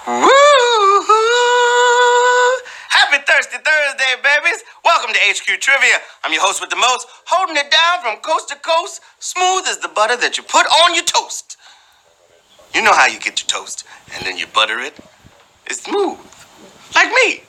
Woo! Happy Thirsty Thursday, babies! Welcome to HQ Trivia. I'm your host with the most, holding it down from coast to coast, smooth as the butter that you put on your toast. You know how you get your toast, and then you butter it. It's smooth. Like me.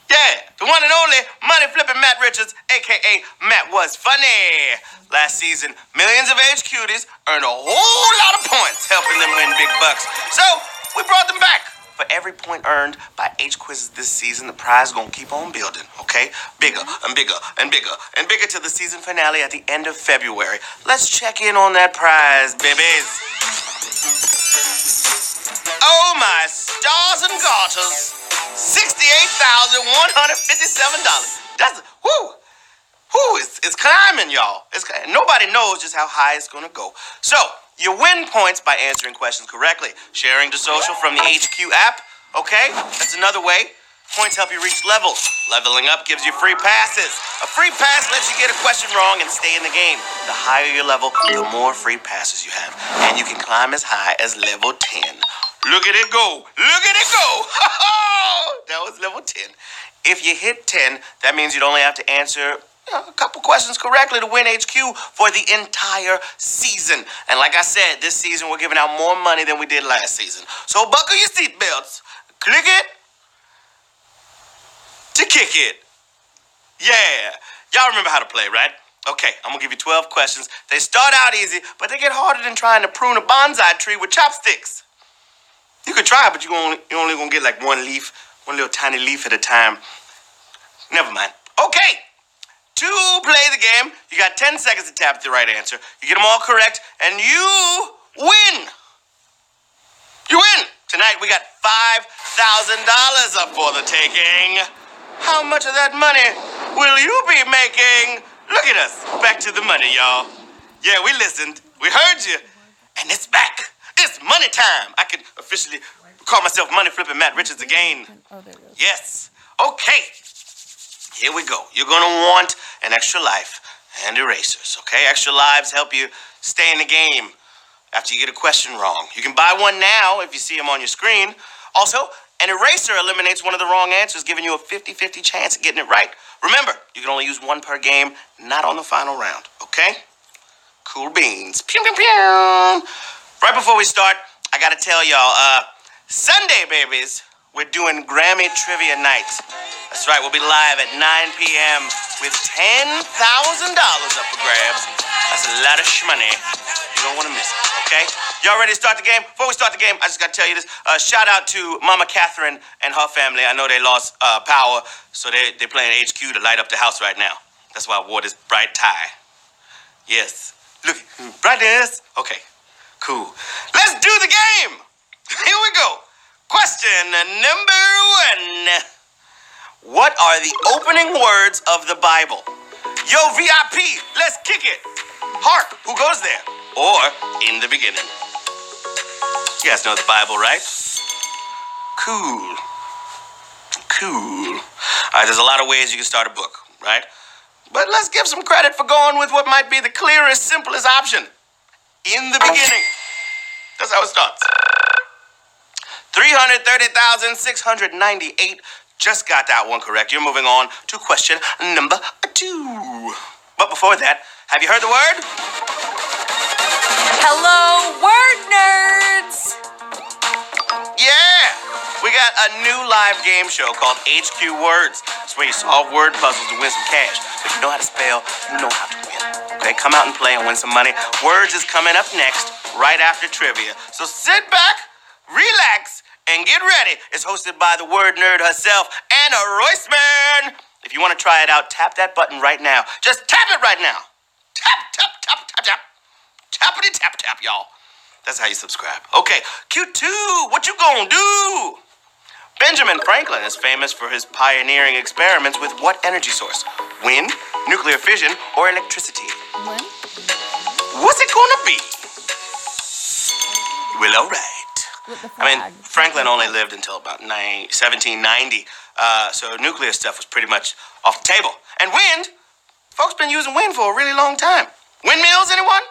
Yeah, the one and only money-flipping Matt Richards, a.k.a. Matt Was Funny. Last season, millions of HQties earned a whole lot of points, helping them win big bucks. So, we brought them back. For every point earned by H-Quizzes this season, the prize is going to keep on building, okay? Bigger and bigger and bigger and bigger to the season finale at the end of February. Let's check in on that prize, babies. Oh, my stars and garters. $68,157. That's, it's climbing, y'all. Nobody knows just how high it's going to go. So, you win points by answering questions correctly, sharing to social from the HQ app, okay? That's another way. Points help you reach levels. Leveling up gives you free passes. A free pass lets you get a question wrong and stay in the game. The higher your level, the more free passes you have. And you can climb as high as level 10. Look at it go. Look at it go. That was level 10. If you hit 10, that means you'd only have to answer a couple questions correctly to win HQ for the entire season. And like I said, this season we're giving out more money than we did last season. So buckle your seatbelts, click it to kick it. Yeah. Y'all remember how to play, right? Okay, I'm gonna give you 12 questions. They start out easy, but they get harder than trying to prune a bonsai tree with chopsticks. You could try, but you're only gonna get like one little tiny leaf at a time. Never mind. Okay. To play the game, you got 10 seconds to tap the right answer. You get them all correct, and you win. You win. Tonight, we got $5,000 up for the taking. How much of that money will you be making? Look at us. Back to the money, y'all. Yeah, we listened. We heard you. And it's back. It's money time. I can officially call myself Money Flipping Matt Richards again. Yes. Okay. Here we go. You're going to want an extra life and erasers, okay? Extra lives help you stay in the game after you get a question wrong. You can buy one now if you see them on your screen. Also, an eraser eliminates one of the wrong answers, giving you a 50-50 chance of getting it right. Remember, you can only use one per game, not on the final round, okay? Cool beans. Pew, pew, pew. Right before we start, I got to tell y'all, Sunday, babies, we're doing Grammy Trivia Night. That's right, we'll be live at 9 p.m. with $10,000 up for grabs. That's a lot of shmoney. You don't want to miss it, okay? Y'all ready to start the game? Before we start the game, I just got to tell you this. Shout out to Mama Catherine and her family. I know they lost power, so they're playing HQ to light up the house right now. That's why I wore this bright tie. Yes. Look, brightness. Okay, cool. Let's do the game. Here we go. Question number 1. What are the opening words of the Bible? Yo, VIP, let's kick it. Hark, who goes there? Or in the beginning. You guys know the Bible, right? Cool. All right, there's a lot of ways you can start a book, right? But let's give some credit for going with what might be the clearest, simplest option. In the beginning. That's how it starts. 330,698. Just got that one correct. You're moving on to question number 2. But before that, have you heard the word? Hello, word nerds! Yeah! We got a new live game show called HQ Words. It's where you solve word puzzles to win some cash. If you know how to spell, you know how to win. Okay, come out and play and win some money. Words is coming up next, right after trivia. So sit back, relax, and get ready. It's hosted by the word nerd herself, Anna Roisman. If you want to try it out, tap that button right now. Just tap it right now. Tap, tap, tap, tap, tap. Tappity tap, tap, y'all. That's how you subscribe. Okay, Q2, what you gonna do? Benjamin Franklin is famous for his pioneering experiments with what energy source? Wind, nuclear fission, or electricity? What? What's it gonna be? Well, all right. I mean, Franklin only lived until about 1790, so nuclear stuff was pretty much off the table. And wind, folks been using wind for a really long time. Windmills, anyone?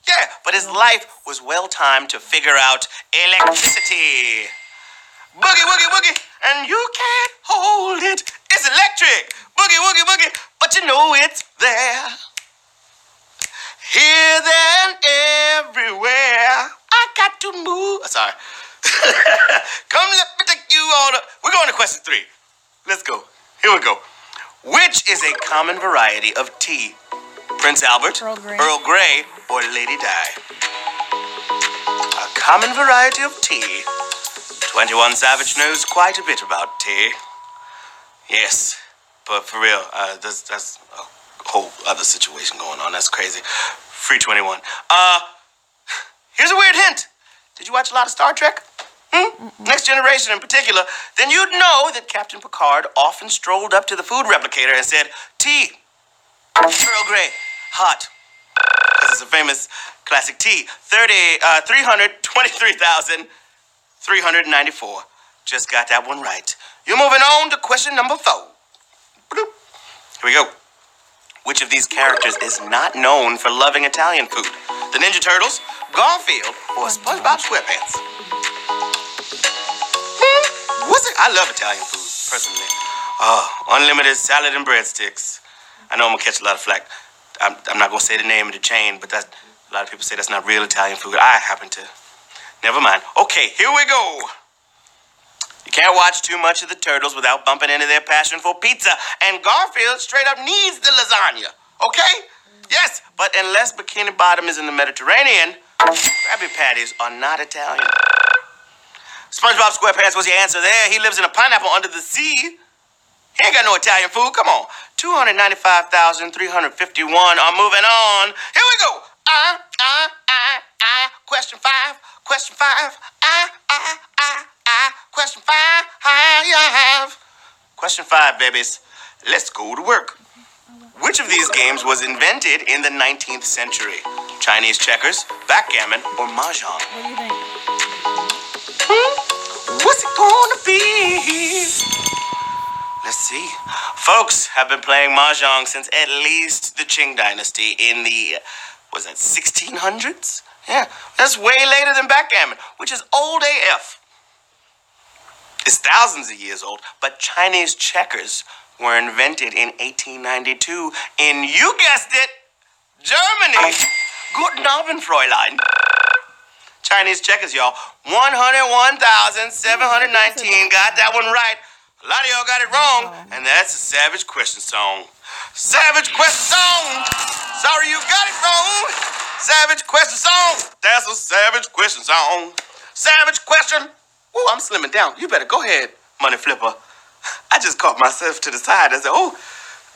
Yeah, but his life was well timed to figure out electricity. Boogie, woogie, woogie, and you can't hold it. It's electric. Boogie, woogie, woogie, but you know it's there. Here, there, and everywhere. I got to move. Sorry. Come, let me take you on. We're going to question 3. Let's go. Here we go. Which is a common variety of tea? Prince Albert, Earl Grey, or Lady Di? A common variety of tea. 21 Savage knows quite a bit about tea. Yes, but for real, that's a whole other situation going on. That's crazy. Free 21. Here's a weird hint. Did you watch a lot of Star Trek? Next Generation in particular. Then you'd know that Captain Picard often strolled up to the food replicator and said, tea, Earl Grey, hot. Because it's a famous classic tea. 323,394. Just got that one right. You're moving on to question number 4. Bloop. Here we go. Which of these characters is not known for loving Italian food? The Ninja Turtles, Garfield, or SpongeBob SquarePants? I love Italian food, personally. Unlimited salad and breadsticks. I know I'm going to catch a lot of flack. I'm not going to say the name of the chain, but a lot of people say that's not real Italian food. I happen to. Never mind. Okay, here we go. You can't watch too much of the Turtles without bumping into their passion for pizza. And Garfield straight up needs the lasagna. Okay? Yes, but unless Bikini Bottom is in the Mediterranean, Krabby Patties are not Italian. SpongeBob SquarePants was your answer there. He lives in a pineapple under the sea. He ain't got no Italian food. Come on. 295,351 are moving on. Here we go. Question 5. Question 5. Question 5. Question 5, babies. Let's go to work. Which of these games was invented in the 19th century? Chinese checkers, backgammon, or mahjong? What do you think? What's it gonna be? Let's see. Folks have been playing mahjong since at least the Qing Dynasty in the, 1600s? Yeah, that's way later than backgammon, which is old AF. It's thousands of years old, but Chinese checkers were invented in 1892 in, you guessed it, Germany. Guten Abend, Fräulein. Chinese checkers, y'all. 101,719. Got that one right. A lot of y'all got it wrong. And that's a Savage Question song. Savage Question song. Sorry you got it wrong. Savage Question song. That's a Savage Question song. Savage Question. Ooh, I'm slimming down. You better go ahead, Money Flipper. I just caught myself to the side. I said, oh,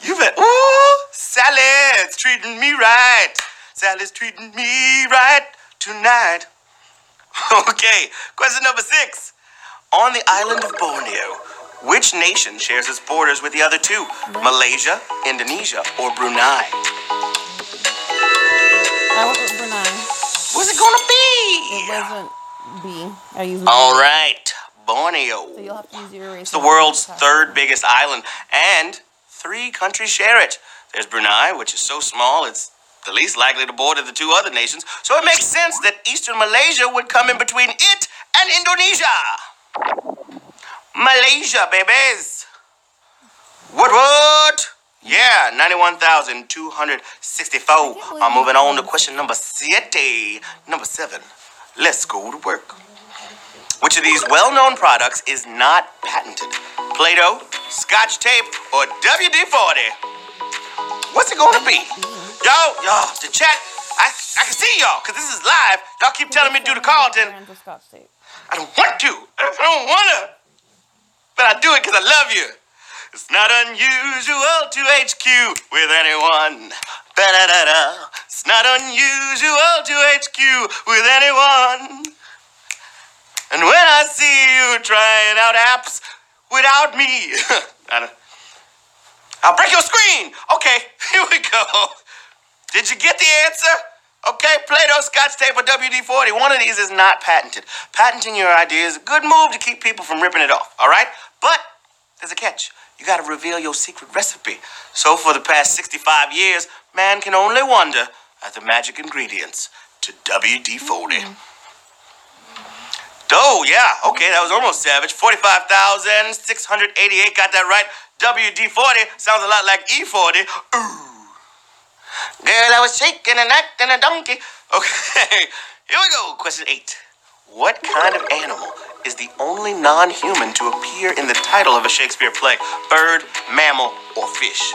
you bet. Ooh, Sally's treating me right. Sally's treating me right tonight. Okay, question number 6. On the island of Borneo, which nation shares its borders with the other two? Malaysia, Indonesia, or Brunei? I went with Brunei. What's it gonna be? It wasn't B. I used All right, Borneo. So you'll have to use your eraser. It's the world's 3rd biggest island, and 3 countries share it. There's Brunei, which is so small it's the least likely to border the 2 other nations, so it makes sense that Eastern Malaysia would come in between it and Indonesia. Malaysia, babies. What? Yeah, 91,264. I'm moving on to question number 7. Number 7. Let's go to work. Which of these well-known products is not patented? Play-Doh, Scotch tape, or WD-40? What's it gonna be? Y'all, the chat, I can see y'all, because this is live. Y'all keep telling me to do the Carlton. I don't want to. I don't want to. But I do it because I love you. It's not unusual to HQ with anyone. Ba-da-da-da. It's not unusual to HQ with anyone. And when I see you trying out apps without me, I'll break your screen. Okay, here we go. Did you get the answer? Okay, Play-Doh, Scotch tape, or WD-40. One of these is not patented. Patenting your idea is a good move to keep people from ripping it off, all right? But there's a catch. You got to reveal your secret recipe. So for the past 65 years, man can only wonder at the magic ingredients to WD-40. Oh, yeah. Okay, that was almost savage. 45,688. Got that right. WD-40 sounds a lot like E40. Ooh. Girl, I was shaking and acting a donkey. Okay, here we go. Question 8. What kind of animal is the only non-human to appear in the title of a Shakespeare play? Bird, mammal, or fish?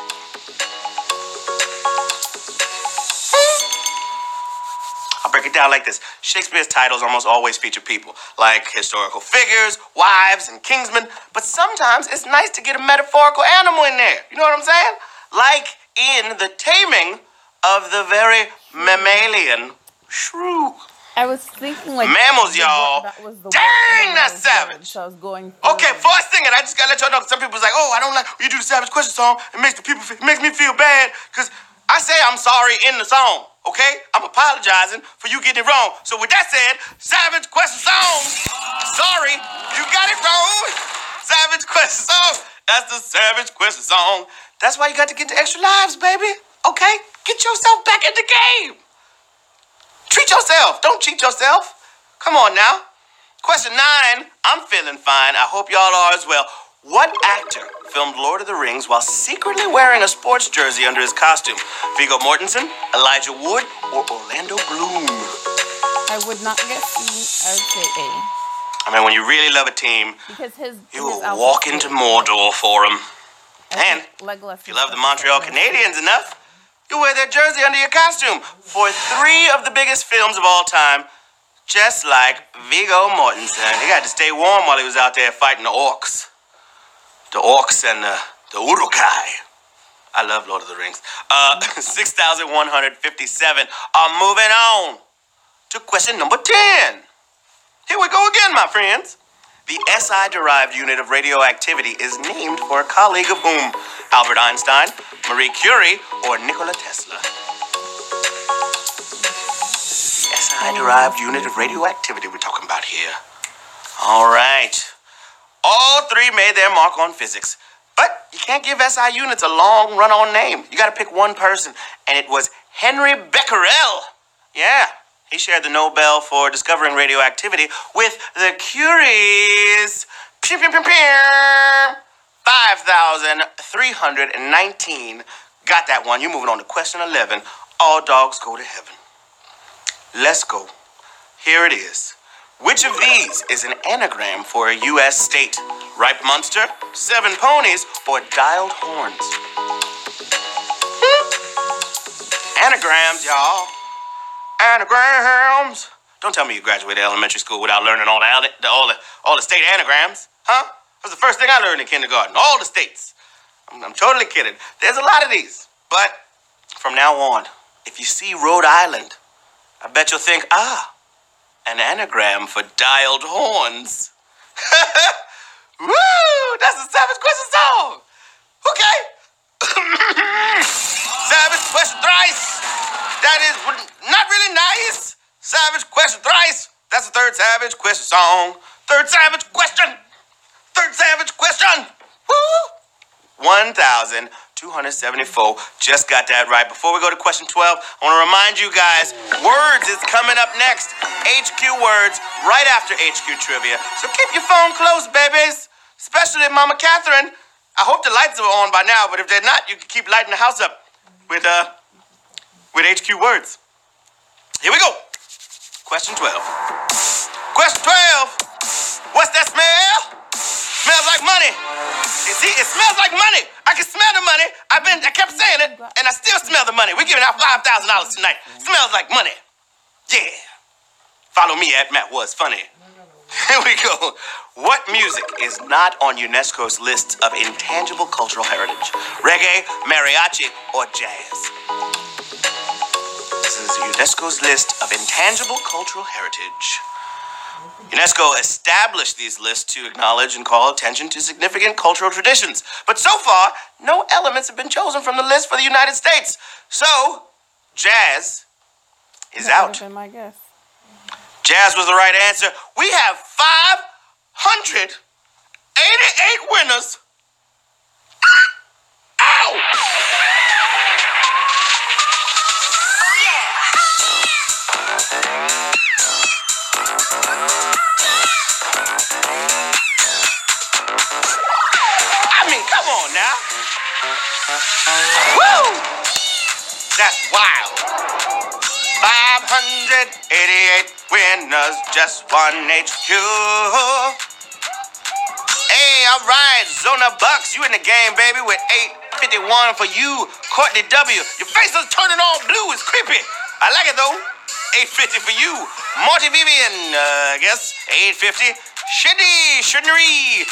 I'll break it down like this. Shakespeare's titles almost always feature people, like historical figures, wives, and kingsmen, but sometimes it's nice to get a metaphorical animal in there. You know what I'm saying? Like in The Taming of the very mammalian shrew. I was thinking like mammals, y'all. That was the Dang, that's savage. So I was going. Okay, before I sing it, I just gotta let y'all know. Some people's like, "Oh, I don't like when you do the Savage Question song. It makes me feel bad because I say I'm sorry in the song. Okay, I'm apologizing for you getting it wrong. So with that said, Savage Question song. Sorry, you got it wrong. Savage Question song. That's the Savage Question song. That's why you got to get the extra lives, baby. Okay, get yourself back in the game. Treat yourself. Don't cheat yourself. Come on now. Question 9. I'm feeling fine. I hope y'all are as well. What actor filmed Lord of the Rings while secretly wearing a sports jersey under his costume? Viggo Mortensen, Elijah Wood, or Orlando Bloom? I would not guess E. I would say A. I mean, when you really love a team, Because you will walk into Mordor for them. And Legolas if you love the Montreal Canadiens enough, you wear their jersey under your costume for 3 of the biggest films of all time, just like Viggo Mortensen. He got to stay warm while he was out there fighting the orcs. The orcs and the Uruk-hai. I love Lord of the Rings. 6,157 are moving on to question number 10. Here we go again, my friends. The SI-derived unit of radioactivity is named for a colleague of whom? Albert Einstein, Marie Curie, or Nikola Tesla? The SI-derived unit of radioactivity we're talking about here. All right. All 3 made their mark on physics. But you can't give SI units a long run-on name. You got to pick one person, and it was Henry Becquerel. Yeah. He shared the Nobel for discovering radioactivity with the Curies. 5,319. Got that one. You're moving on to question 11. All dogs go to heaven. Let's go. Here it is. Which of these is an anagram for a U.S. state? Ripe Munster, 7 ponies, or dialed horns? Anagrams, y'all. Anagrams. Don't tell me you graduated elementary school without learning all the state anagrams, huh? That was the first thing I learned in kindergarten. All the states. I'm totally kidding. There's a lot of these, but from now on, if you see Rhode Island, I bet you'll think, an anagram for dialed horns. Woo! That's a Savage Question song. Okay. Savage Question thrice. That is not really nice. Savage Question thrice. That's the 3rd Savage Question song. 3rd Savage Question. 3rd Savage Question. Woo! 1,274. Just got that right. Before we go to question 12, I want to remind you guys, Words is coming up next. HQ Words right after HQ Trivia. So keep your phone close, babies. Especially Mama Catherine. I hope the lights are on by now, but if they're not, you can keep lighting the house up with HQ Words. Here we go. Question 12. Question 12. What's that smell? Smells like money. You see, it smells like money. I can smell the money. I kept saying it, and I still smell the money. We're giving out $5,000 tonight. Smells like money. Yeah. Follow me at Matt Was Funny. Here we go. What music is not on UNESCO's list of intangible cultural heritage? Reggae, mariachi, or jazz? This is UNESCO's list of intangible cultural heritage. UNESCO established these lists to acknowledge and call attention to significant cultural traditions. But so far, no elements have been chosen from the list for the United States. So, jazz is out. That would have been my guess. Jazz was the right answer. We have 588 winners. Ow! on now. Woo! That's wild. 588 winners, just one HQ. Hey, all right, Zona Bucks, you in the game, baby, with 851 for you. Courtney W, your face is turning all blue. It's creepy. I like it, though. 850 for you. Marty Vivian, I guess. 850. Shidney,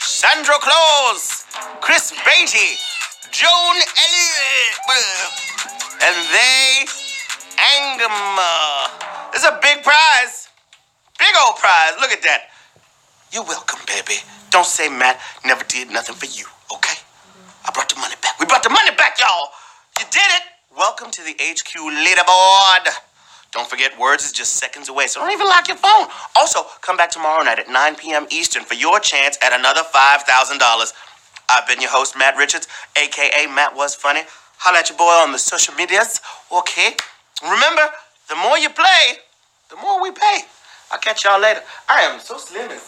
Sandra Claus, Chris Beatty, Joan Elliott, and they, Angama. It's a big prize. Big old prize. Look at that. You're welcome, baby. Don't say Matt never did nothing for you, okay? I brought the money back. We brought the money back, y'all. You did it. Welcome to the HQ leaderboard. Don't forget, words is just seconds away, so don't even lock your phone. Also, come back tomorrow night at 9 p.m. Eastern for your chance at another $5,000. I've been your host, Matt Richards, a.k.a. Matt Was Funny. Holla at your boy on the social medias, okay? Remember, the more you play, the more we pay. I'll catch y'all later. I am so slim and